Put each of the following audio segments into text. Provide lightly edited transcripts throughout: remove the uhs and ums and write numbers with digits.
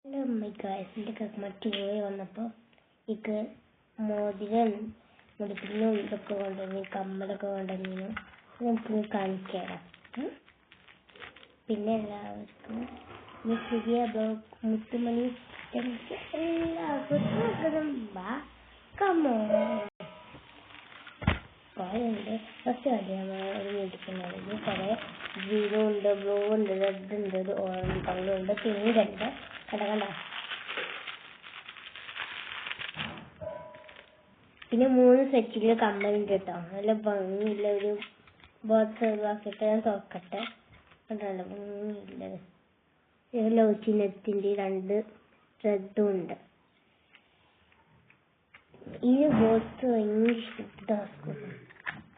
Hello my guys, എൻ്റെ കസ്മറ്റ് പോയി വന്നപ്പോൾ എനിക്ക് മോതിരം മുടിപ്പിനും ഇതൊക്കെ കൊണ്ടുവന്നു, കമ്മലൊക്കെ കൊണ്ടുവന്നു. നമുക്ക് കാണിക്കാം. പിന്നെ എല്ലാവർക്കും പുതിയ മുത്തുമണി എല്ലാവർക്കും കമ്മോ ഉണ്ട്. ഫസ്റ്റ് കാര്യമായ ഒരു മുടിക്കുന്നത് കുറേ ഗ്രീനും ഉണ്ട്, ബ്ലൂ ഉണ്ട്, റെഡ് ഉണ്ട്, ഒരു ഓറഞ്ച് കളറുണ്ട്, പിങ്ക് ഉണ്ട്. കണ്ട പിന്നെ 3 സെറ്റില് കമ്മലുണ്ട് കേട്ടോ. നല്ല ഭംഗിയില്ല ഒരു ബോക്സിട്ട് ഞാൻ തുറക്കട്ടെ. കണ്ടല്ലോ ഭംഗിയില്ലത്. ലവ് ചിഹ്നത്തിന്റെ 2 റെഡും ഉണ്ട്. ഈ ബോക്സ് ഭയങ്കര ഇഷ്ടപ്പെട്ട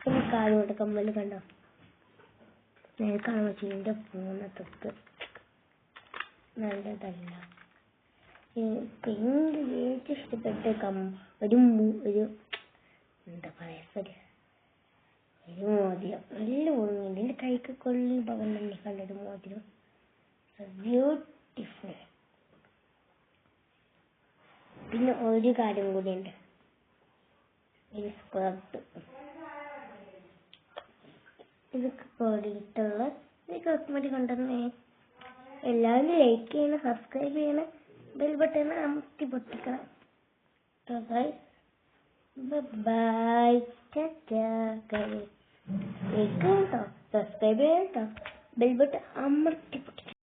പിന്നെ കാലുകൊണ്ട് കമ്മല് കണ്ടോ, കാണാൻ പറ്റിയ പൂന്നത്തൊക്കെ നല്ലതല്ല. എനിക്ക് ഏറ്റവും ഇഷ്ടപ്പെട്ട ഒരു എന്താ പറയാ, ഒരു മോതിരം നല്ല ഭംഗിയുണ്ട്. എൻ്റെ കൈക്ക് കൊള്ളി പകൽ തന്നെ കണ്ടൊരു മോതിരം, ബ്യൂട്ടിഫുൾ. പിന്നെ ഒരു കാര്യം കൂടി ഉണ്ട്, ഒരു സ്കേർട്ട്. ഇതൊക്കെ കൂടിയിട്ടുള്ള ഈ കോസ്മെറ്റിക് കൊണ്ടുവന്നേ. എല്ലാവരും ലൈക്ക് ചെയ്യണം, സബ്സ്ക്രൈബ് ചെയ്യണം, ബെൽ ബട്ടൺ അമർത്തി പൊട്ടിക്കണം. ബൈ, സബ്സ്ക്രൈബ് ചെയ്യണം, ബെൽ ബട്ടൺ അമർത്തി പൊട്ടിക്കണം.